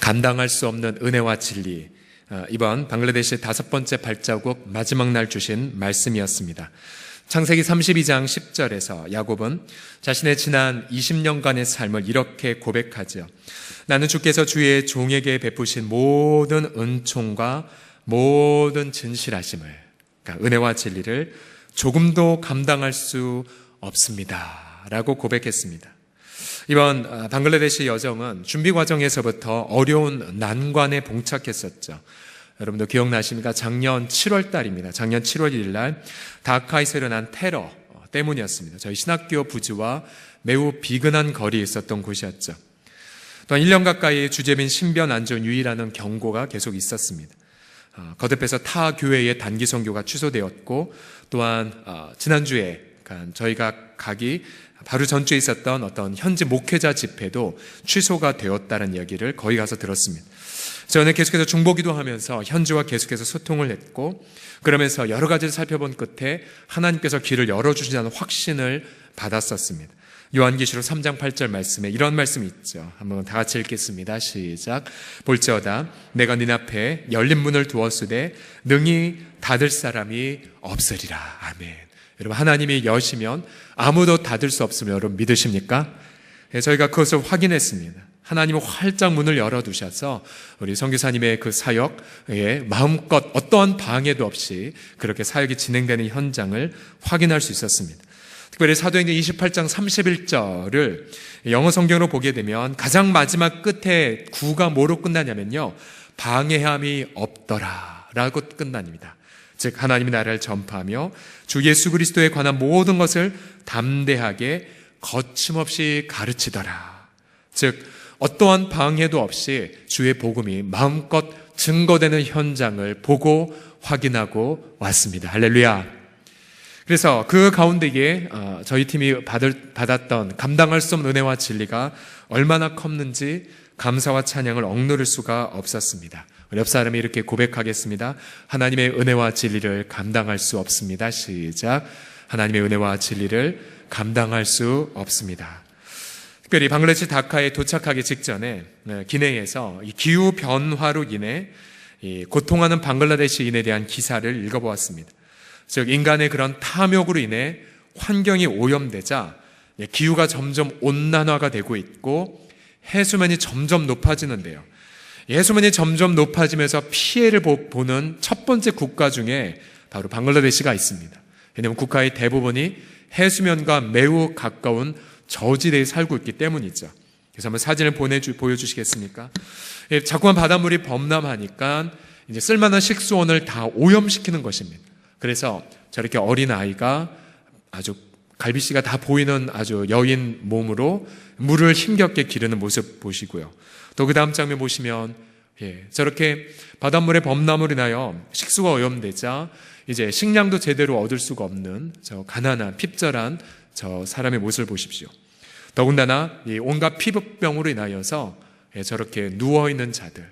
감당할 수 없는 은혜와 진리, 이번 방글라데시의 5번째 발자국 마지막 날 주신 말씀이었습니다. 창세기 32장 10절에서 야곱은 자신의 지난 20년간의 삶을 이렇게 고백하죠. 나는 주께서 주의 종에게 베푸신 모든 은총과 모든 진실하심을, 그러니까 은혜와 진리를 조금도 감당할 수 없습니다 라고 고백했습니다. 이번 방글라데시 여정은 준비 과정에서부터 어려운 난관에 봉착했었죠. 여러분도 기억나십니까? 작년 7월 달입니다. 작년 7월 1일 날 다카에서 일어난 테러 때문이었습니다. 저희 신학교 부지와 매우 비근한 거리에 있었던 곳이었죠. 또한 1년 가까이 주재민 신변 안전 유의라는 경고가 계속 있었습니다. 거듭해서 타 교회의 단기 선교가 취소되었고, 또한 지난주에 저희가 가기 바로 전주에 있었던 어떤 현지 목회자 집회도 취소가 되었다는 이야기를 거기 가서 들었습니다. 저는 계속해서 중보기도 하면서 현지와 계속해서 소통을 했고, 그러면서 여러 가지를 살펴본 끝에 하나님께서 길을 열어주시자는 확신을 받았었습니다. 요한계시록 3장 8절 말씀에 이런 말씀이 있죠. 한번 다 같이 읽겠습니다. 시작. 볼지어다 내가 네 앞에 열린 문을 두었으되 능히 닫을 사람이 없으리라. 아멘. 여러분, 하나님이 여시면 아무도 닫을 수 없으면 여러분 믿으십니까? 저희가 그것을 확인했습니다. 하나님은 활짝 문을 열어두셔서 우리 선교사님의 그 사역에 마음껏 어떠한 방해도 없이 그렇게 사역이 진행되는 현장을 확인할 수 있었습니다. 특별히 사도행전 28장 31절을 영어 성경으로 보게 되면 가장 마지막 끝에 구가 뭐로 끝나냐면요, 방해함이 없더라 라고 끝납니다. 즉 하나님의 나라를 전파하며 주 예수 그리스도에 관한 모든 것을 담대하게 거침없이 가르치더라. 즉 어떠한 방해도 없이 주의 복음이 마음껏 증거되는 현장을 보고 확인하고 왔습니다. 할렐루야. 그래서 그 가운데에 저희 팀이 받았던 감당할 수 없는 은혜와 진리가 얼마나 컸는지 감사와 찬양을 억누를 수가 없었습니다. 옆 사람이 이렇게 고백하겠습니다. 하나님의 은혜와 진리를 감당할 수 없습니다. 시작. 하나님의 은혜와 진리를 감당할 수 없습니다. 특별히 방글라데시 다카에 도착하기 직전에 기내에서 이 기후 변화로 인해 고통하는 방글라데시인에 대한 기사를 읽어보았습니다. 즉 인간의 그런 탐욕으로 인해 환경이 오염되자 기후가 점점 온난화가 되고 있고 해수면이 점점 높아지는데요. 해수면이 점점 높아지면서 피해를 보는 첫 번째 국가 중에 바로 방글라데시가 있습니다. 왜냐하면 국가의 대부분이 해수면과 매우 가까운 저지대에 살고 있기 때문이죠. 그래서 한번 사진을 보여주시겠습니까? 자꾸만 바닷물이 범람하니까 이제 쓸만한 식수원을 다 오염시키는 것입니다. 그래서 저렇게 어린 아이가 아주 갈비씨가 다 보이는 아주 여인 몸으로 물을 힘겹게 기르는 모습 보시고요. 또 그 다음 장면 보시면 저렇게 바닷물에 범람으로 인하여 식수가 오염되자 이제 식량도 제대로 얻을 수가 없는 저 가난한 핍절한 저 사람의 모습을 보십시오. 더군다나 이 온갖 피부병으로 인하여서 저렇게 누워있는 자들.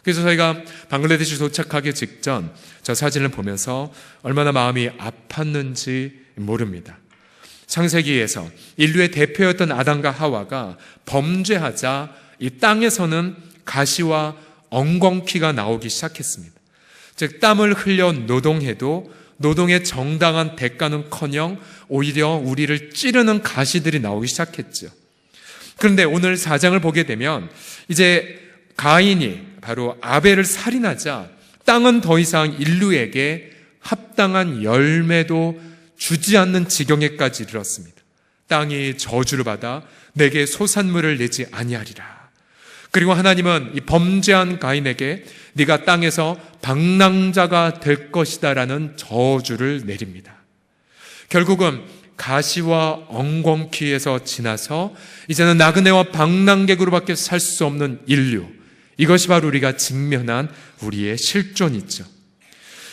그래서 저희가 방글라데시 도착하기 직전 저 사진을 보면서 얼마나 마음이 아팠는지 모릅니다. 창세기에서 인류의 대표였던 아담과 하와가 범죄하자 이 땅에서는 가시와 엉겅퀴가 나오기 시작했습니다. 즉 땀을 흘려 노동해도 노동의 정당한 대가는커녕 오히려 우리를 찌르는 가시들이 나오기 시작했죠. 그런데 오늘 4장을 보게 되면 이제 가인이 바로 아벨을 살인하자 땅은 더 이상 인류에게 합당한 열매도 주지 않는 지경에까지 이르렀습니다. 땅이 저주를 받아 내게 소산물을 내지 아니하리라. 그리고 하나님은 이 범죄한 가인에게 네가 땅에서 방랑자가 될 것이다 라는 저주를 내립니다. 결국은 가시와 엉겅퀴에서 지나서 이제는 나그네와 방랑객으로밖에 살 수 없는 인류, 이것이 바로 우리가 직면한 우리의 실존이죠.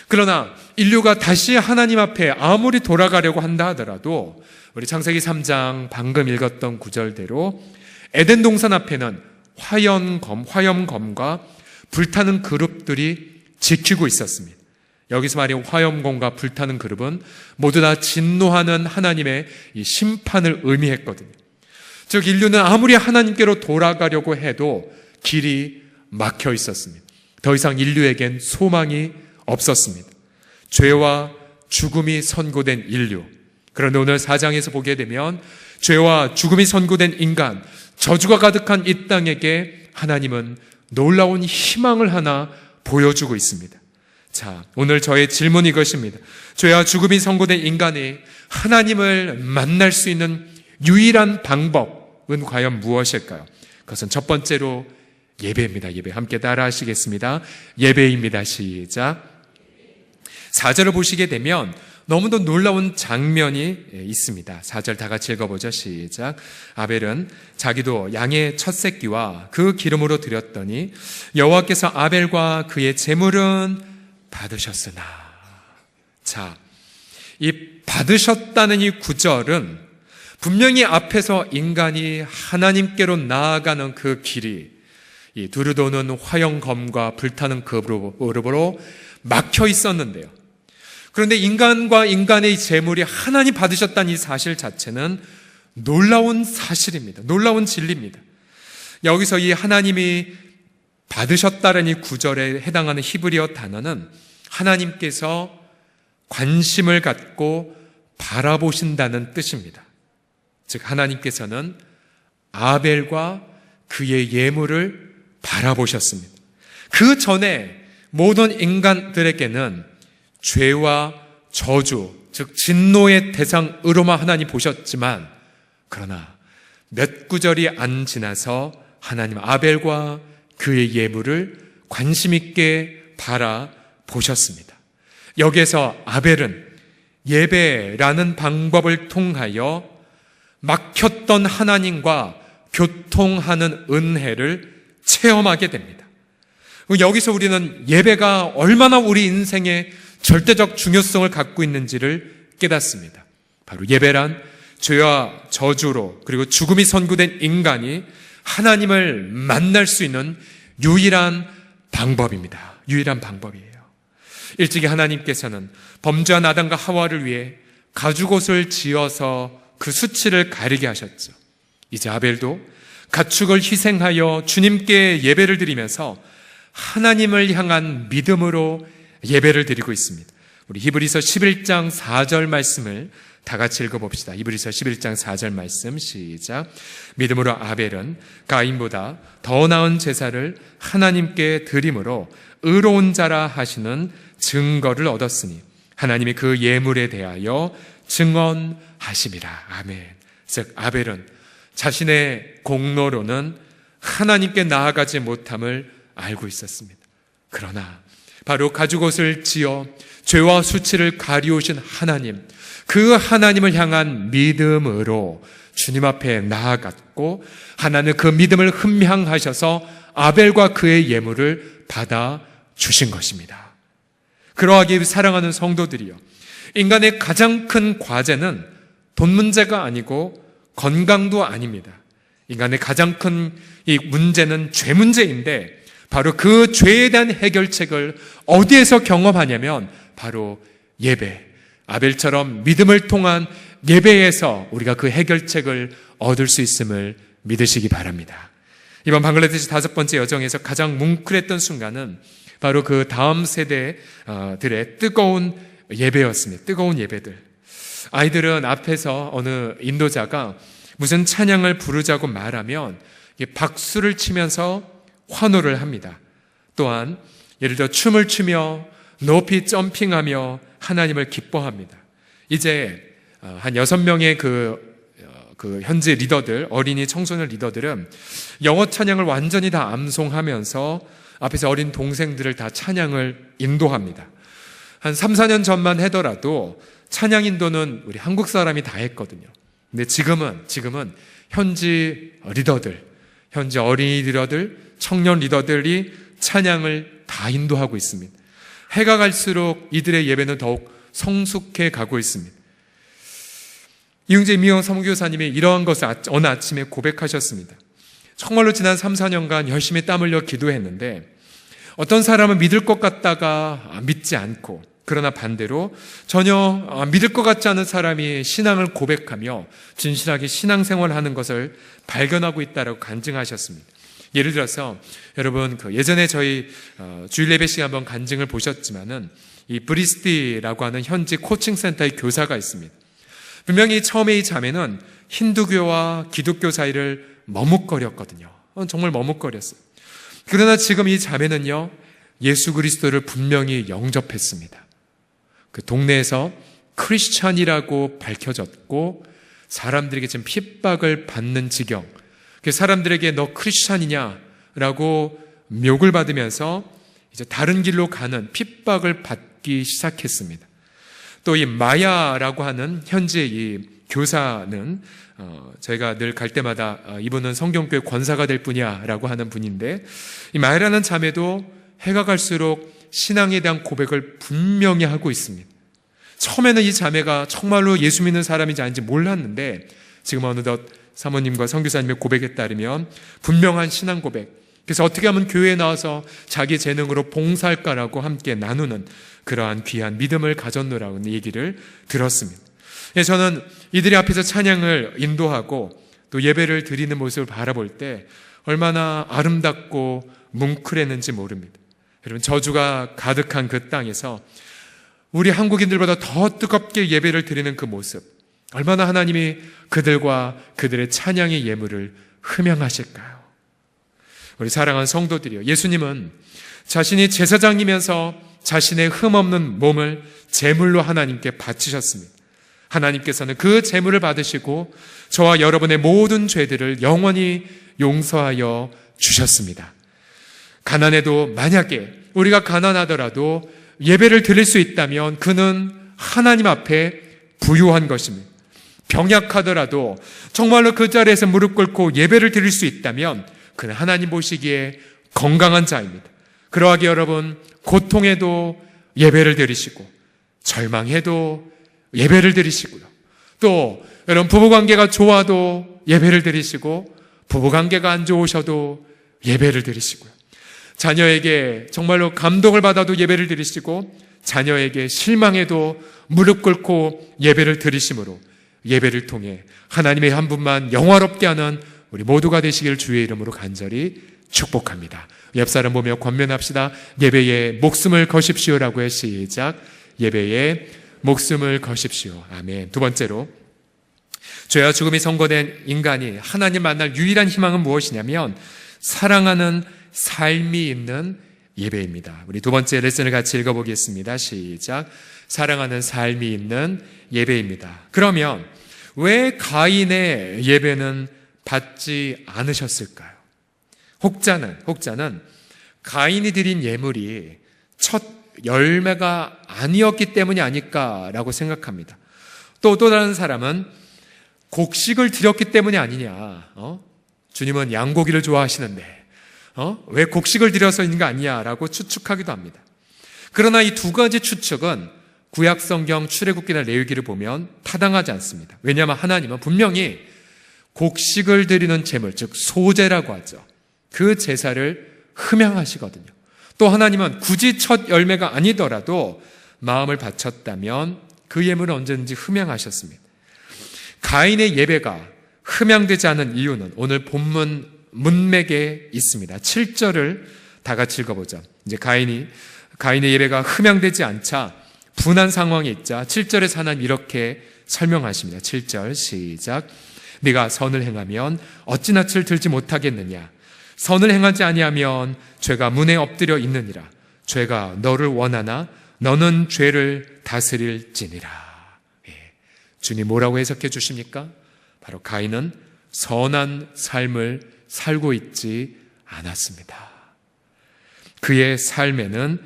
그러나 인류가 다시 하나님 앞에 아무리 돌아가려고 한다 하더라도 우리 창세기 3장 방금 읽었던 구절대로 에덴 동산 앞에는 화염검과 불타는 그룹들이 지키고 있었습니다. 여기서 말하는 화염검과 불타는 그룹은 모두 다 진노하는 하나님의 이 심판을 의미했거든요. 즉 인류는 아무리 하나님께로 돌아가려고 해도 길이 막혀 있었습니다. 더 이상 인류에겐 소망이 없었습니다. 죄와 죽음이 선고된 인류. 그런데 오늘 4장에서 보게 되면 죄와 죽음이 선고된 인간, 저주가 가득한 이 땅에게 하나님은 놀라운 희망을 하나 보여주고 있습니다. 자, 오늘 저의 질문이 이것입니다. 죄와 죽음이 선고된 인간이 하나님을 만날 수 있는 유일한 방법은 과연 무엇일까요? 그것은 첫 번째로 예배입니다. 예배. 함께 따라 하시겠습니다. 예배입니다. 시작. 4절을 보시게 되면 너무도 놀라운 장면이 있습니다. 4절 다 같이 읽어보죠. 시작. 아벨은 자기도 양의 첫 새끼와 그 기름으로 드렸더니 여호와께서 아벨과 그의 제물은 받으셨으나. 자, 이 받으셨다는 이 구절은 분명히 앞에서 인간이 하나님께로 나아가는 그 길이 이 두루도는 화영검과 불타는 그룹으로 막혀 있었는데요. 그런데 인간과 인간의 재물이 하나님 받으셨다는 이 사실 자체는 놀라운 사실입니다. 놀라운 진리입니다. 여기서 이 하나님이 받으셨다는 이 구절에 해당하는 히브리어 단어는 하나님께서 관심을 갖고 바라보신다는 뜻입니다. 즉 하나님께서는 아벨과 그의 예물을 바라보셨습니다. 그 전에 모든 인간들에게는 죄와 저주, 즉 진노의 대상으로만 하나님 보셨지만, 그러나 몇 구절이 안 지나서 하나님 아벨과 그의 예물을 관심 있게 바라보셨습니다. 여기에서 아벨은 예배라는 방법을 통하여 막혔던 하나님과 교통하는 은혜를 체험하게 됩니다. 여기서 우리는 예배가 얼마나 우리 인생에 절대적 중요성을 갖고 있는지를 깨닫습니다. 바로 예배란 죄와 저주로 그리고 죽음이 선고된 인간이 하나님을 만날 수 있는 유일한 방법입니다. 유일한 방법이에요. 일찍이 하나님께서는 범죄한 아담과 하와를 위해 가죽옷을 지어서 그 수치를 가리게 하셨죠. 이제 아벨도 가축을 희생하여 주님께 예배를 드리면서 하나님을 향한 믿음으로 예배를 드리고 있습니다. 우리 히브리서 11장 4절 말씀을 다 같이 읽어봅시다. 히브리서 11장 4절 말씀 시작. 믿음으로 아벨은 가인보다 더 나은 제사를 하나님께 드림으로 의로운 자라 하시는 증거를 얻었으니 하나님이 그 예물에 대하여 증언하심이라. 아멘. 즉 아벨은 자신의 공로로는 하나님께 나아가지 못함을 알고 있었습니다. 그러나 바로 가죽옷을 지어 죄와 수치를 가리우신 하나님, 그 하나님을 향한 믿음으로 주님 앞에 나아갔고 하나님은 그 믿음을 흠향하셔서 아벨과 그의 예물을 받아 주신 것입니다. 그러하기에 사랑하는 성도들이요, 인간의 가장 큰 과제는 돈 문제가 아니고 건강도 아닙니다. 인간의 가장 큰 이 문제는 죄 문제인데 바로 그 죄에 대한 해결책을 어디에서 경험하냐면 바로 예배, 아벨처럼 믿음을 통한 예배에서 우리가 그 해결책을 얻을 수 있음을 믿으시기 바랍니다. 이번 방글라데시 5번째 여정에서 가장 뭉클했던 순간은 바로 그 다음 세대들의 뜨거운 예배였습니다. 뜨거운 예배들. 아이들은 앞에서 어느 인도자가 무슨 찬양을 부르자고 말하면 박수를 치면서 환호를 합니다. 또한 예를 들어 춤을 추며 높이 점핑하며 하나님을 기뻐합니다. 이제 한 6명의 그 현지 리더들, 어린이 청소년 리더들은 영어 찬양을 완전히 다 암송하면서 앞에서 어린 동생들을 다 찬양을 인도합니다. 한 3, 4년 전만 하더라도 찬양 인도는 우리 한국 사람이 다 했거든요. 근데 지금은 현지 리더들, 현지 어린이 리더들, 청년 리더들이 찬양을 다 인도하고 있습니다. 해가 갈수록 이들의 예배는 더욱 성숙해 가고 있습니다. 이흥재 미영 사무교사님이 이러한 것을 어느 아침에 고백하셨습니다. 정말로 지난 3, 4년간 열심히 땀 흘려 기도했는데 어떤 사람은 믿을 것 같다가 믿지 않고, 그러나 반대로 전혀 믿을 것 같지 않은 사람이 신앙을 고백하며 진실하게 신앙생활하는 것을 발견하고 있다고 간증하셨습니다. 예를 들어서 여러분 예전에 저희 주일 예배 시간 한번 간증을 보셨지만은 이 브리스티라고 하는 현지 코칭 센터의 교사가 있습니다. 분명히 처음에 이 자매는 힌두교와 기독교 사이를 머뭇거렸거든요. 정말 머뭇거렸어요. 그러나 지금 이 자매는요, 예수 그리스도를 분명히 영접했습니다. 그 동네에서 크리스찬이라고 밝혀졌고 사람들에게 지금 핍박을 받는 지경, 그 사람들에게 너 크리스찬이냐라고 욕을 받으면서 이제 다른 길로 가는 핍박을 받기 시작했습니다. 또 이 마야라고 하는 현재 이 교사는 저희가 늘 갈 때마다 이분은 성경교회 권사가 될 분이야라고 하는 분인데, 이 마야라는 자매도 해가 갈수록 신앙에 대한 고백을 분명히 하고 있습니다. 처음에는 이 자매가 정말로 예수 믿는 사람인지 아닌지 몰랐는데 지금 어느덧 사모님과 선교사님의 고백에 따르면 분명한 신앙 고백, 그래서 어떻게 하면 교회에 나와서 자기 재능으로 봉사할까라고 함께 나누는 그러한 귀한 믿음을 가졌노라는 얘기를 들었습니다. 저는 이들이 앞에서 찬양을 인도하고 또 예배를 드리는 모습을 바라볼 때 얼마나 아름답고 뭉클했는지 모릅니다. 여러분, 저주가 가득한 그 땅에서 우리 한국인들보다 더 뜨겁게 예배를 드리는 그 모습, 얼마나 하나님이 그들과 그들의 찬양의 예물을 흠양하실까요? 우리 사랑하는 성도들이요, 예수님은 자신이 제사장이면서 자신의 흠없는 몸을 제물로 하나님께 바치셨습니다. 하나님께서는 그 제물을 받으시고 저와 여러분의 모든 죄들을 영원히 용서하여 주셨습니다. 가난해도, 만약에 우리가 가난하더라도 예배를 드릴 수 있다면 그는 하나님 앞에 부유한 것입니다. 병약하더라도 정말로 그 자리에서 무릎 꿇고 예배를 드릴 수 있다면 그는 하나님 보시기에 건강한 자입니다. 그러하게 여러분, 고통에도 예배를 드리시고 절망해도 예배를 드리시고요, 또 여러분 부부관계가 좋아도 예배를 드리시고 부부관계가 안 좋으셔도 예배를 드리시고요, 자녀에게 정말로 감동을 받아도 예배를 드리시고 자녀에게 실망해도 무릎 꿇고 예배를 드리심으로 예배를 통해 하나님의 한 분만 영화롭게 하는 우리 모두가 되시길 주의 이름으로 간절히 축복합니다. 옆사람 보며 권면합시다. 예배에 목숨을 거십시오라고 해. 시작. 예배에 목숨을 거십시오. 아멘. 두 번째로, 죄와 죽음이 선고된 인간이 하나님 만날 유일한 희망은 무엇이냐면 사랑하는 삶이 있는 예배입니다. 우리 두 번째 레슨을 같이 읽어보겠습니다. 시작. 사랑하는 삶이 있는 예배입니다. 그러면 왜 가인의 예배는 받지 않으셨을까요? 혹자는 가인이 드린 예물이 첫 열매가 아니었기 때문이 아닐까라고 생각합니다. 또 다른 사람은 곡식을 드렸기 때문이 아니냐, 주님은 양고기를 좋아하시는데 왜 곡식을 드려서인 거 아니냐라고 추측하기도 합니다. 그러나 이 두 가지 추측은 구약성경 출애굽기나 레위기를 보면 타당하지 않습니다. 왜냐하면 하나님은 분명히 곡식을 드리는 제물, 즉 소제라고 하죠, 그 제사를 흠양하시거든요. 또 하나님은 굳이 첫 열매가 아니더라도 마음을 바쳤다면 그 예물을 언제든지 흠양하셨습니다. 가인의 예배가 흠양되지 않은 이유는 오늘 본문 문맥에 있습니다. 7절을 다 같이 읽어보죠. 이제 가인의 예배가 흠양되지 않자 분한 상황에 있자 7절에서 하나님 이렇게 설명하십니다. 7절 시작. 네가 선을 행하면 어찌 낯을 들지 못하겠느냐? 선을 행하지 아니하면 죄가 문에 엎드려 있느니라. 죄가 너를 원하나 너는 죄를 다스릴지니라. 주님 뭐라고 해석해 주십니까? 바로 가인은 선한 삶을 살고 있지 않았습니다. 그의 삶에는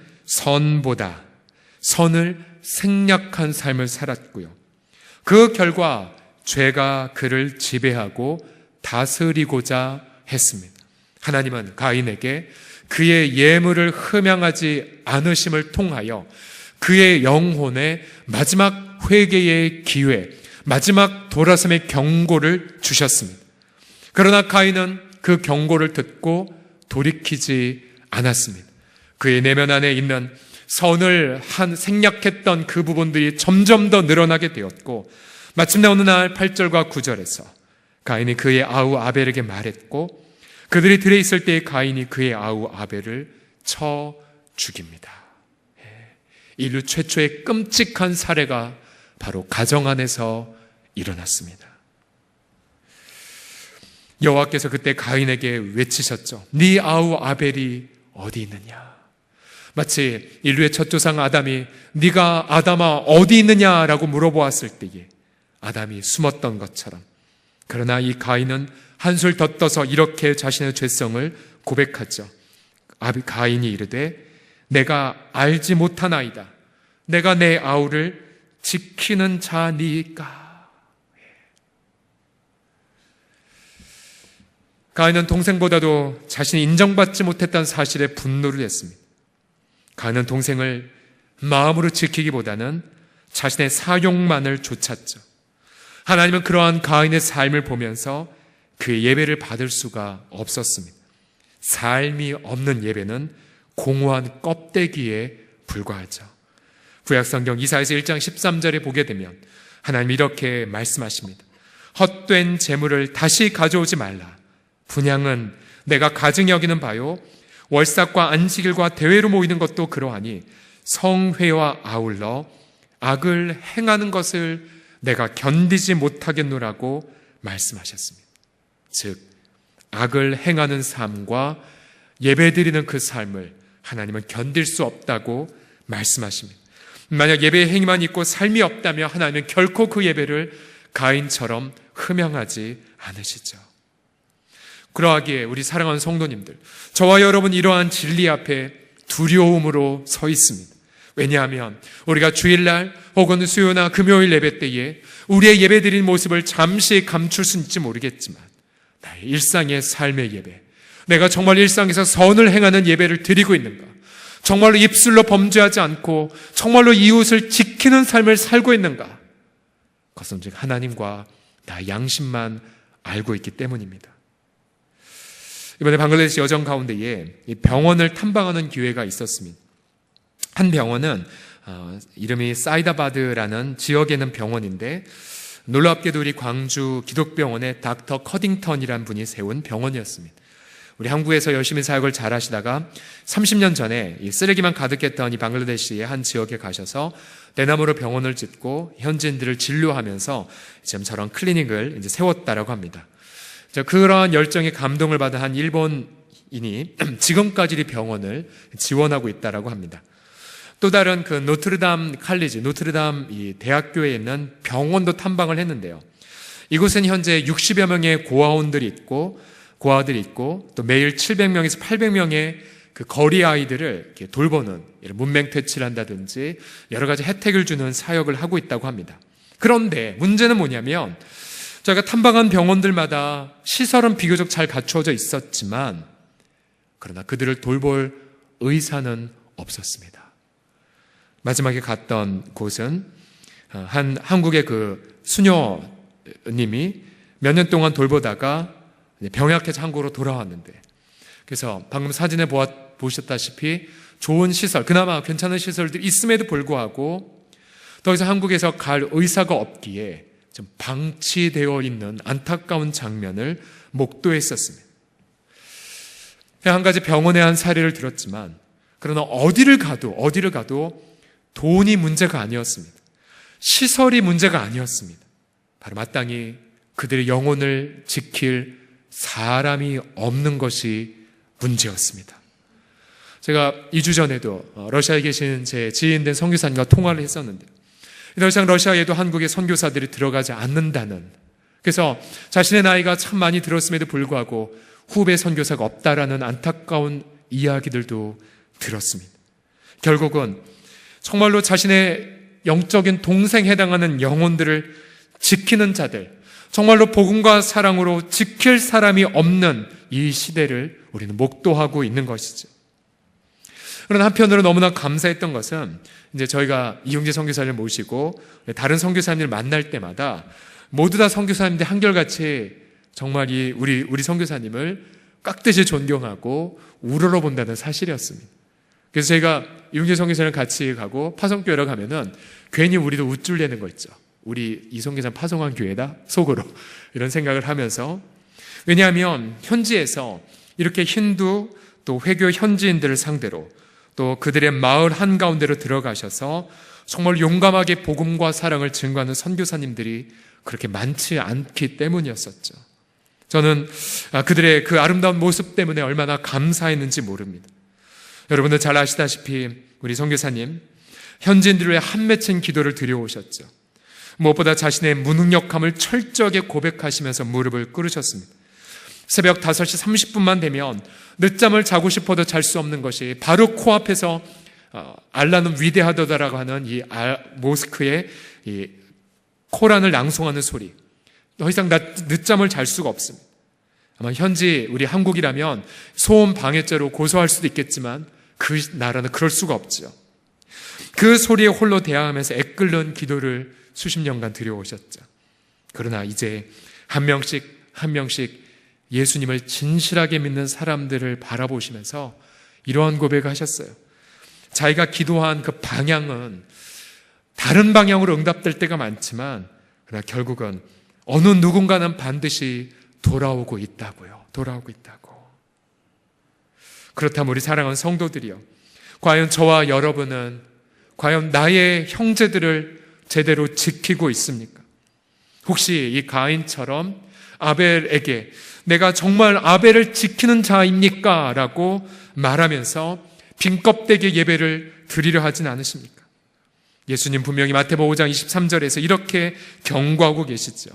선을 생략한 삶을 살았고요, 그 결과 죄가 그를 지배하고 다스리고자 했습니다. 하나님은 가인에게 그의 예물을 흠양하지 않으심을 통하여 그의 영혼에 마지막 회개의 기회, 마지막 돌아섬의 경고를 주셨습니다. 그러나 가인은 그 경고를 듣고 돌이키지 않았습니다. 그의 내면 안에 있는 선을 생략했던 그 부분들이 점점 더 늘어나게 되었고, 마침내 어느 날 8절과 9절에서 가인이 그의 아우 아벨에게 말했고, 그들이 들에 있을 때에 가인이 그의 아우 아벨을 쳐 죽입니다. 인류 최초의 끔찍한 사례가 바로 가정 안에서 일어났습니다. 여호와께서 그때 가인에게 외치셨죠. 네 아우 아벨이 어디 있느냐? 마치 인류의 첫 조상 아담이 네가 아담아 어디 있느냐라고 물어보았을 때에 아담이 숨었던 것처럼, 그러나 이 가인은 한술 더 떠서 이렇게 자신의 죄성을 고백하죠. 가인이 이르되 내가 알지 못하나이다. 내가 내 아우를 지키는 자니까. 가인은 동생보다도 자신이 인정받지 못했다는 사실에 분노를 했습니다. 가인은 동생을 마음으로 지키기보다는 자신의 사욕만을 좇았죠. 하나님은 그러한 가인의 삶을 보면서 그의 예배를 받을 수가 없었습니다. 삶이 없는 예배는 공허한 껍데기에 불과하죠. 구약성경 이사야서 1장 13절에 보게 되면 하나님이 이렇게 말씀하십니다. 헛된 재물을 다시 가져오지 말라. 분향은 내가 가증히 여기는 바요, 월삭과 안식일과 대회로 모이는 것도 그러하니 성회와 아울러 악을 행하는 것을 내가 견디지 못하겠노라고 말씀하셨습니다. 즉 악을 행하는 삶과 예배드리는 그 삶을 하나님은 견딜 수 없다고 말씀하십니다. 만약 예배의 행위만 있고 삶이 없다면 하나님은 결코 그 예배를 가인처럼 흠양하지 않으시죠. 그러하기에 우리 사랑하는 성도님들, 저와 여러분 이러한 진리 앞에 두려움으로 서 있습니다. 왜냐하면 우리가 주일날 혹은 수요나 금요일 예배 때에 우리의 예배드린 모습을 잠시 감출 수 있을지 모르겠지만 나의 일상의 삶의 예배, 내가 정말 일상에서 선을 행하는 예배를 드리고 있는가, 정말로 입술로 범죄하지 않고 정말로 이웃을 지키는 삶을 살고 있는가, 그것은 즉 하나님과 나의 양심만 알고 있기 때문입니다. 이번에 방글라데시 여정 가운데에 병원을 탐방하는 기회가 있었습니다. 한 병원은 이름이 사이다바드라는 지역에 있는 병원인데, 놀랍게도 우리 광주 기독병원의 닥터 커딩턴이라는 분이 세운 병원이었습니다. 우리 한국에서 열심히 사역을 잘 하시다가 30년 전에 이 쓰레기만 가득했던 이 방글라데시의 한 지역에 가셔서 대나무로 병원을 짓고 현지인들을 진료하면서 지금 저런 클리닉을 이제 세웠다라고 합니다. 그러한 열정에 감동을 받은 한 일본인이 지금까지 이 병원을 지원하고 있다라고 합니다. 또 다른 그 노트르담 칼리지, 노트르담 이 대학교에 있는 병원도 탐방을 했는데요. 이곳은 현재 60여 명의 고아들이 있고 또 매일 700명에서 800명의 그 거리 아이들을 이렇게 돌보는 문맹 퇴치를 한다든지 여러 가지 혜택을 주는 사역을 하고 있다고 합니다. 그런데 문제는 뭐냐면 저희가 탐방한 병원들마다 시설은 비교적 잘 갖추어져 있었지만 그러나 그들을 돌볼 의사는 없었습니다. 마지막에 갔던 곳은 한 한국의 그 수녀님이 몇 년 동안 돌보다가 병약해서 한국으로 돌아왔는데, 그래서 방금 사진에 보셨다시피 좋은 시설, 그나마 괜찮은 시설들이 있음에도 불구하고 더 이상 한국에서 갈 의사가 없기에 좀 방치되어 있는 안타까운 장면을 목도했었습니다. 한 가지 병원의 한 사례를 들었지만 그러나 어디를 가도 돈이 문제가 아니었습니다. 시설이 문제가 아니었습니다. 바로 마땅히 그들의 영혼을 지킬 사람이 없는 것이 문제였습니다. 제가 2주 전에도 러시아에 계신 제 지인된 선교사님과 통화를 했었는데, 더 이상 러시아에도 한국의 선교사들이 들어가지 않는다는, 그래서 자신의 나이가 참 많이 들었음에도 불구하고 후배 선교사가 없다라는 안타까운 이야기들도 들었습니다. 결국은 정말로 자신의 영적인 동생에 해당하는 영혼들을 지키는 자들, 정말로 복음과 사랑으로 지킬 사람이 없는 이 시대를 우리는 목도하고 있는 것이죠. 그러나 한편으로 너무나 감사했던 것은 이제 저희가 이용재 선교사님을 모시고 다른 선교사님을 만날 때마다 모두 다 선교사님들 한결같이 정말 우리 선교사님을 깍듯이 존경하고 우러러본다는 사실이었습니다. 그래서 제가 이용재 선교사님 같이 가고 파송교회로 가면은 괜히 우리도 우쭐대는 거 있죠. 우리 이 선교사님 파송한 교회다 속으로 이런 생각을 하면서, 왜냐하면 현지에서 이렇게 힌두 또 회교 현지인들을 상대로 또 그들의 마을 한가운데로 들어가셔서 정말 용감하게 복음과 사랑을 증거하는 선교사님들이 그렇게 많지 않기 때문이었었죠. 저는 그들의 그 아름다운 모습 때문에 얼마나 감사했는지 모릅니다. 여러분들 잘 아시다시피 우리 선교사님 현지인들을 위해 한 맺힌 기도를 드려오셨죠. 무엇보다 자신의 무능력함을 철저하게 고백하시면서 무릎을 꿇으셨습니다. 새벽 5시 30분만 되면 늦잠을 자고 싶어도 잘 수 없는 것이 바로 코앞에서 알라는 위대하다라고 하는 이 모스크의 이 코란을 낭송하는 소리. 더 이상 늦잠을 잘 수가 없습니다. 아마 현지 우리 한국이라면 소음 방해죄로 고소할 수도 있겠지만 그 나라는 그럴 수가 없죠. 그 소리에 홀로 대항하면서 애끓는 기도를 수십 년간 드려오셨죠. 그러나 이제 한 명씩 한 명씩 예수님을 진실하게 믿는 사람들을 바라보시면서 이러한 고백을 하셨어요. 자기가 기도한 그 방향은 다른 방향으로 응답될 때가 많지만 그러나 결국은 어느 누군가는 반드시 돌아오고 있다고요. 돌아오고 있다고. 그렇다면 우리 사랑하는 성도들이요, 과연 저와 여러분은 과연 나의 형제들을 제대로 지키고 있습니까? 혹시 이 가인처럼 아벨에게 내가 정말 아벨을 지키는 자입니까? 라고 말하면서 빈껍데기 예배를 드리려 하진 않으십니까? 예수님 분명히 마태복음 5장 23절에서 이렇게 경고하고 계시죠.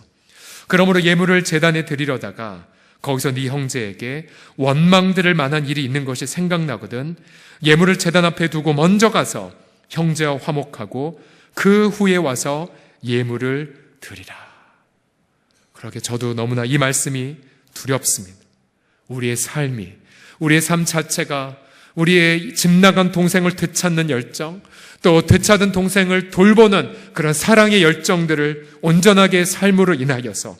그러므로 예물을 제단에 드리려다가 거기서 네 형제에게 원망들을 만한 일이 있는 것이 생각나거든 예물을 제단 앞에 두고 먼저 가서 형제와 화목하고 그 후에 와서 예물을 드리라. 그렇게 저도 너무나 이 말씀이 두렵습니다. 우리의 삶이, 우리의 삶 자체가 우리의 집 나간 동생을 되찾는 열정, 또 되찾은 동생을 돌보는 그런 사랑의 열정들을 온전하게 삶으로 인하여서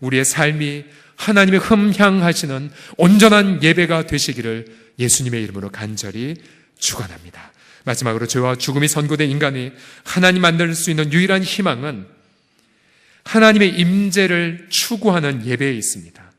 우리의 삶이 하나님의 흠향하시는 온전한 예배가 되시기를 예수님의 이름으로 간절히 축원합니다. 마지막으로 죄와 죽음이 선고된 인간이 하나님 만날 수 있는 유일한 희망은 하나님의 임재를 추구하는 예배에 있습니다.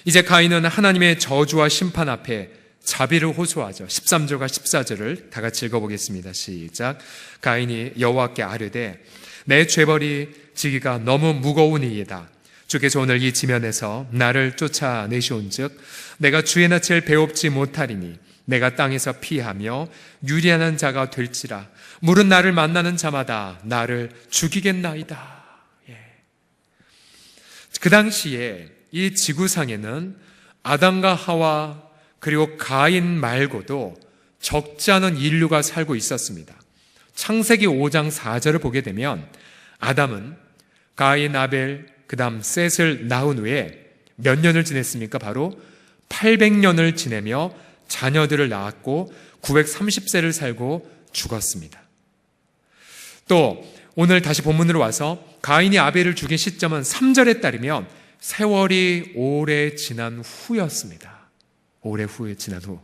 이제 가인은 하나님의 저주와 심판 앞에 자비를 호소하죠. 13절과 14절을 다 같이 읽어보겠습니다. 시작. 가인이 여호와께 아뢰되 내 죄벌이 지기가 너무 무거우니이다. 주께서 오늘 이 지면에서 나를 쫓아내시온즉 내가 주의 낯을 배웁지 못하리니 내가 땅에서 피하며 유리하는 자가 될지라 물은 나를 만나는 자마다 나를 죽이겠나이다. 그 당시에 이 지구상에는 아담과 하와 그리고 가인 말고도 적지 않은 인류가 살고 있었습니다. 창세기 5장 4절을 보게 되면 아담은 가인, 아벨, 그 다음 셋을 낳은 후에 몇 년을 지냈습니까? 바로 800년을 지내며 자녀들을 낳았고 930세를 살고 죽었습니다. 또 오늘 다시 본문으로 와서 가인이 아벨을 죽인 시점은 3절에 따르면 세월이 오래 지난 후였습니다. 오래 후에 지난 후.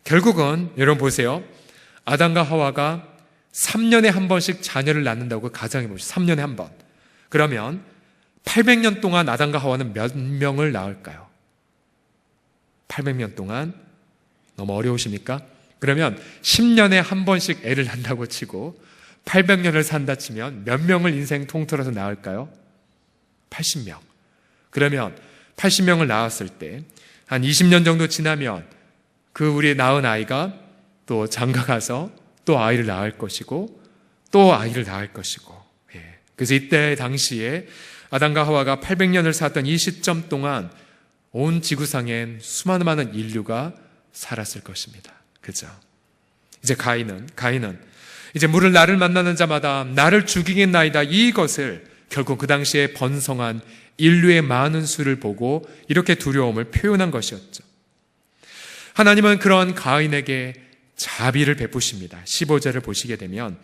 결국은 여러분 보세요. 아담과 하와가 3년에 한 번씩 자녀를 낳는다고 가정해 보시죠. 3년에 한 번. 그러면 800년 동안 아담과 하와는 몇 명을 낳을까요? 800년 동안 너무 어려우십니까? 그러면 10년에 한 번씩 애를 낳는다고 치고 800년을 산다 치면 몇 명을 인생 통틀어서 낳을까요? 80명. 그러면 80명을 낳았을 때 한 20년 정도 지나면 그 우리 낳은 아이가 또 장가가서 또 아이를 낳을 것이고 또 아이를 낳을 것이고. 그래서 이때 당시에 아담과 하와가 800년을 살았던 이 시점 동안 온 지구상엔 수많은 많은 인류가 살았을 것입니다. 그죠? 이제 가인은 이제 물을 나를 만나는 자마다 나를 죽이겠나이다. 이것을 결국 그 당시에 번성한 인류의 많은 수를 보고 이렇게 두려움을 표현한 것이었죠. 하나님은 그런 가인에게 자비를 베푸십니다. 15절을 보시게 되면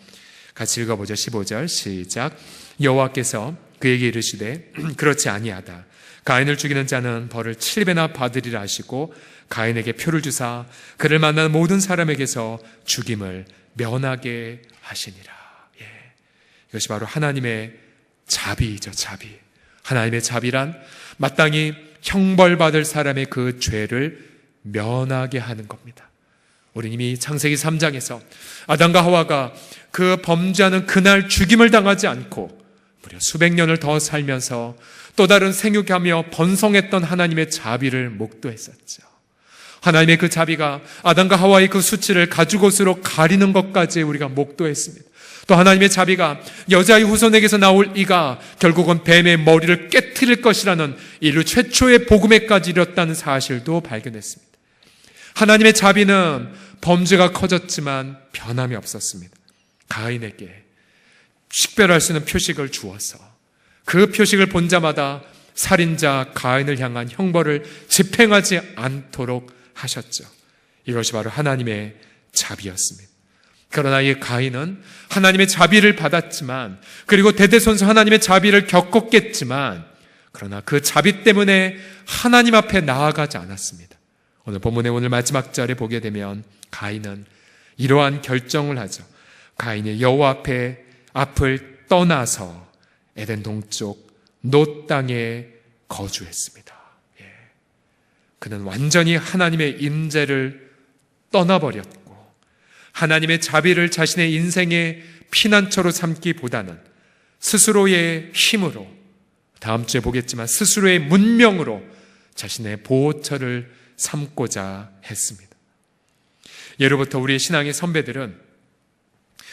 같이 읽어보죠. 15절 시작. 여호와께서 그에게 이르시되 그렇지 아니하다. 가인을 죽이는 자는 벌을 7배나 받으리라 하시고 가인에게 표를 주사 그를 만나는 모든 사람에게서 죽임을 면하게 하시니라. 이것이 바로 하나님의 자비이죠. 자비. 하나님의 자비란 마땅히 형벌받을 사람의 그 죄를 면하게 하는 겁니다. 우리 이미 창세기 3장에서 아담과 하와가 그 범죄하는 그날 죽임을 당하지 않고 무려 수백 년을 더 살면서 또 다른 생육하며 번성했던 하나님의 자비를 목도했었죠. 하나님의 그 자비가 아담과 하와의 그 수치를 가죽옷으로 가리는 것까지 우리가 목도했습니다. 또 하나님의 자비가 여자의 후손에게서 나올 이가 결국은 뱀의 머리를 깨트릴 것이라는 인류 최초의 복음에까지 이뤘다는 사실도 발견했습니다. 하나님의 자비는 범죄가 커졌지만 변함이 없었습니다. 가인에게 식별할 수 있는 표식을 주어서 그 표식을 본 자마다 살인자 가인을 향한 형벌을 집행하지 않도록 하셨죠. 이것이 바로 하나님의 자비였습니다. 그러나 이 가인은 하나님의 자비를 받았지만, 그리고 대대손손 하나님의 자비를 겪었겠지만, 그러나 그 자비 때문에 하나님 앞에 나아가지 않았습니다. 오늘 본문의 오늘 마지막 절에 보게 되면 가인은 이러한 결정을 하죠. 가인이 여호와 앞을 떠나서 에덴 동쪽 놋 땅에 거주했습니다. 그는 완전히 하나님의 임재를 떠나버렸고, 하나님의 자비를 자신의 인생의 피난처로 삼기보다는 스스로의 힘으로, 다음 주에 보겠지만 스스로의 문명으로 자신의 보호처를 삼고자 했습니다. 예로부터 우리의 신앙의 선배들은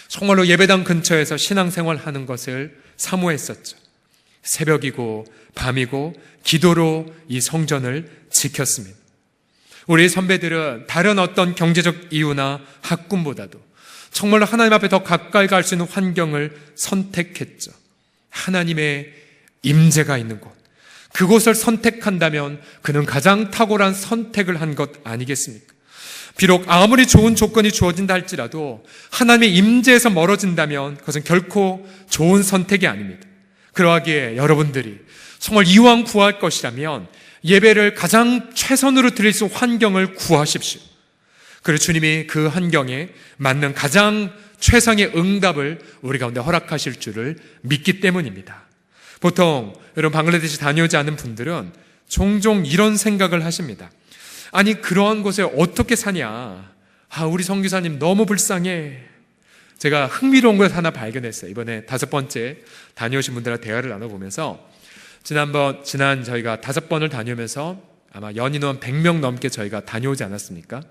정말로 예배당 근처에서 신앙생활하는 것을 사모했었죠. 새벽이고 밤이고 기도로 이 성전을 지켰습니다. 우리 선배들은 다른 어떤 경제적 이유나 학군보다도 정말로 하나님 앞에 더 가까이 갈 수 있는 환경을 선택했죠. 하나님의 임재가 있는 곳, 그곳을 선택한다면 그는 가장 탁월한 선택을 한 것 아니겠습니까? 비록 아무리 좋은 조건이 주어진다 할지라도 하나님의 임재에서 멀어진다면 그것은 결코 좋은 선택이 아닙니다. 그러하기에 여러분들이 정말 이왕 구할 것이라면 예배를 가장 최선으로 드릴 수 있는 환경을 구하십시오. 그리고 주님이 그 환경에 맞는 가장 최상의 응답을 우리 가운데 허락하실 줄을 믿기 때문입니다. 보통 여러분 방글라데시 다녀오지 않은 분들은 종종 이런 생각을 하십니다. 아니 그러한 곳에 어떻게 사냐, 우리 선교사님 너무 불쌍해. 제가 흥미로운 것 하나 발견했어요. 이번에 5번째 다녀오신 분들과 대화를 나눠보면서 지난 저희가 5번을 다녀오면서 아마 연인원 100명 넘게 저희가 다녀오지 않았습니까?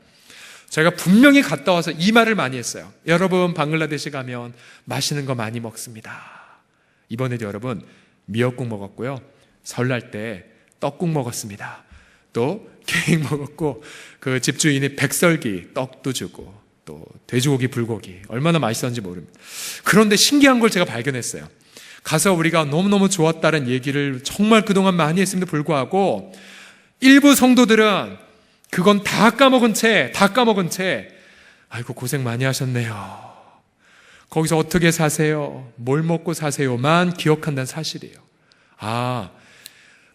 저희가 분명히 갔다 와서 이 말을 많이 했어요. 여러분 방글라데시 가면 맛있는 거 많이 먹습니다. 이번에도 여러분 미역국 먹었고요, 설날 때 떡국 먹었습니다. 또 케이크 먹었고, 그 집주인이 백설기 떡도 주고 또 돼지고기 불고기 얼마나 맛있었는지 모릅니다. 그런데 신기한 걸 제가 발견했어요. 가서 우리가 너무너무 좋았다는 얘기를 정말 그동안 많이 했음에도 불구하고 일부 성도들은 그건 다 까먹은 채 아이고 고생 많이 하셨네요, 거기서 어떻게 사세요, 뭘 먹고 사세요만 기억한다는 사실이에요.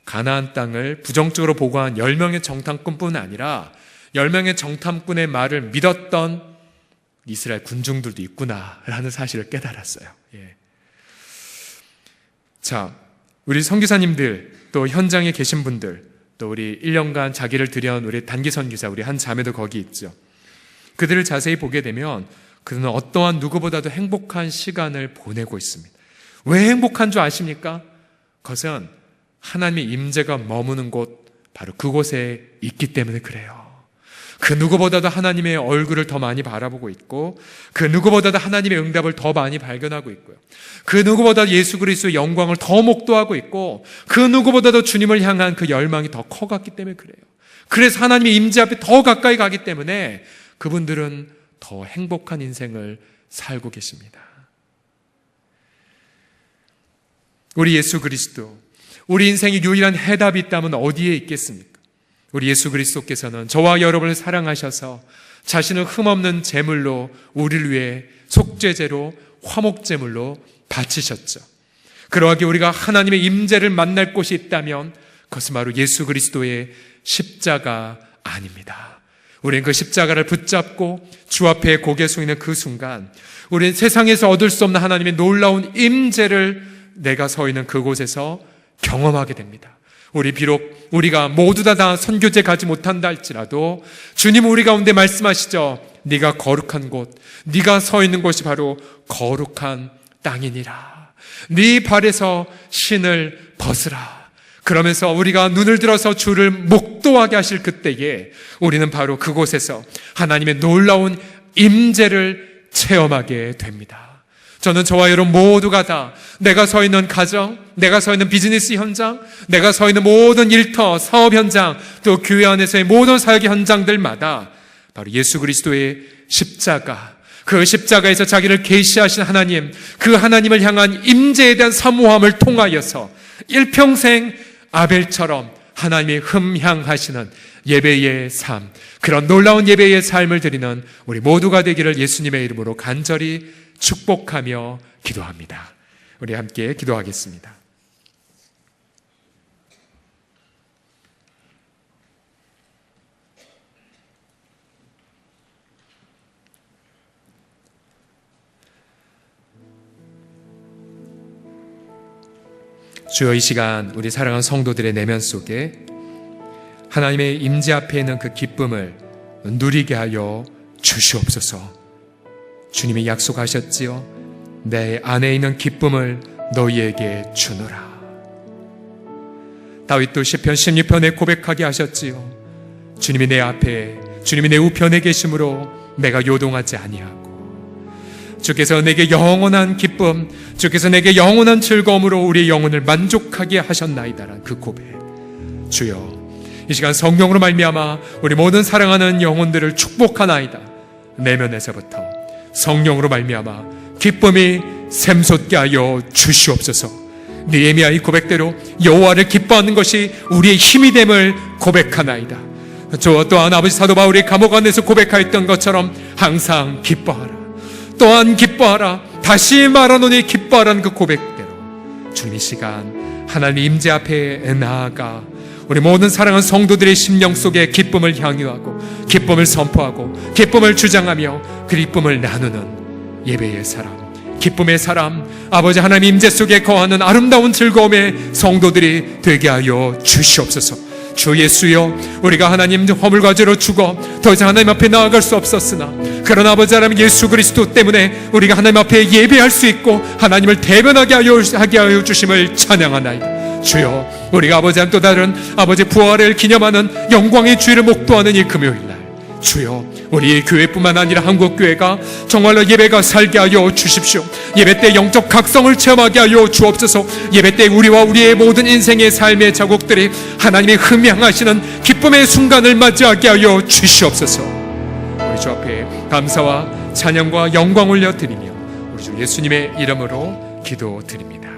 가나안 땅을 부정적으로 보고한 10명의 정탐꾼뿐 아니라 10명의 정탐꾼의 말을 믿었던 이스라엘 군중들도 있구나라는 사실을 깨달았어요. 자, 우리 선교사님들, 또 현장에 계신 분들, 또 우리 1년간 자기를 들여온 우리 단기 선교사, 우리 한 자매도 거기 있죠. 그들을 자세히 보게 되면 그들은 어떠한 누구보다도 행복한 시간을 보내고 있습니다. 왜 행복한 줄 아십니까? 그것은 하나님의 임재가 머무는 곳, 바로 그곳에 있기 때문에 그래요. 그 누구보다도 하나님의 얼굴을 더 많이 바라보고 있고, 그 누구보다도 하나님의 응답을 더 많이 발견하고 있고요, 그 누구보다도 예수 그리스도의 영광을 더 목도하고 있고, 그 누구보다도 주님을 향한 그 열망이 더 커갔기 때문에 그래요. 그래서 하나님의 임재 앞에 더 가까이 가기 때문에 그분들은 더 행복한 인생을 살고 계십니다. 우리 예수 그리스도, 우리 인생의 유일한 해답이 있다면 어디에 있겠습니까? 우리 예수 그리스도께서는 저와 여러분을 사랑하셔서 자신을 흠없는 제물로 우리를 위해 속죄제로 화목제물로 바치셨죠. 그러하기에 우리가 하나님의 임재를 만날 곳이 있다면 그것은 바로 예수 그리스도의 십자가 아닙니다. 우리는 그 십자가를 붙잡고 주 앞에 고개 숙이는 그 순간 우리는 세상에서 얻을 수 없는 하나님의 놀라운 임재를 내가 서 있는 그곳에서 경험하게 됩니다. 비록 우리가 모두 다 선교제 가지 못한다 할지라도 주님은 우리 가운데 말씀하시죠. 네가 거룩한 곳, 네가 서 있는 곳이 바로 거룩한 땅이니라. 네 발에서 신을 벗으라. 그러면서 우리가 눈을 들어서 주를 목도하게 하실 그때에 우리는 바로 그곳에서 하나님의 놀라운 임재를 체험하게 됩니다. 저는 저와 여러분 모두가 다 내가 서 있는 가정, 내가 서 있는 비즈니스 현장, 내가 서 있는 모든 일터, 사업 현장, 또 교회 안에서의 모든 사역의 현장들마다 바로 예수 그리스도의 십자가, 그 십자가에서 자기를 계시하신 하나님, 그 하나님을 향한 임재에 대한 사모함을 통하여서 일평생 아벨처럼 하나님이 흠향하시는 예배의 삶, 그런 놀라운 예배의 삶을 드리는 우리 모두가 되기를 예수님의 이름으로 간절히 축복하며 기도합니다. 우리 함께 기도하겠습니다. 주여, 이 시간 우리 사랑하는 성도들의 내면 속에 하나님의 임재 앞에 있는 그 기쁨을 누리게 하여 주시옵소서. 주님이 약속하셨지요. 내 안에 있는 기쁨을 너희에게 주노라. 다윗도 시편 16편에 고백하게 하셨지요. 주님이 내 앞에, 주님이 내 우편에 계심으로 내가 요동하지 아니하고, 주께서 내게 영원한 기쁨, 주께서 내게 영원한 즐거움으로 우리의 영혼을 만족하게 하셨나이다라는 그 고백. 주여, 이 시간 성령으로 말미암아 우리 모든 사랑하는 영혼들을 축복하나이다. 내면에서부터 성령으로 말미암아 기쁨이 샘솟게 하여 주시옵소서. 느헤미야의 고백대로 여호와를 기뻐하는 것이 우리의 힘이 됨을 고백하나이다. 저 또한 아버지 사도 바울이 감옥 안에서 고백하였던 것처럼 항상 기뻐하라, 또한 기뻐하라, 다시 말하노니 기뻐하라는 그 고백대로 주님 이 시간 하나님 임재 앞에 나아가 우리 모든 사랑하는 성도들의 심령 속에 기쁨을 향유하고 기쁨을 선포하고 기쁨을 주장하며 그 기쁨을 나누는 예배의 사람, 기쁨의 사람, 아버지 하나님 임재 속에 거하는 아름다운 즐거움의 성도들이 되게 하여 주시옵소서. 주 예수여, 우리가 하나님 허물과 죄로 죽어 더 이상 하나님 앞에 나아갈 수 없었으나 그러나 아버지 하나님 예수 그리스도 때문에 우리가 하나님 앞에 예배할 수 있고 하나님을 대변하게 하여 주심을 찬양하나이다. 주여, 우리가 아버지 한 또 다른 아버지 부활을 기념하는 영광의 주일을 목도하는 이 금요일날, 주여, 우리 교회뿐만 아니라 한국교회가 정말로 예배가 살게 하여 주십시오. 예배 때 영적 각성을 체험하게 하여 주옵소서. 예배 때 우리와 우리의 모든 인생의 삶의 자국들이 하나님의 흠향하시는 기쁨의 순간을 맞이하게 하여 주시옵소서. 우리 주 앞에 감사와 찬양과 영광 올려드리며 우리 주 예수님의 이름으로 기도드립니다.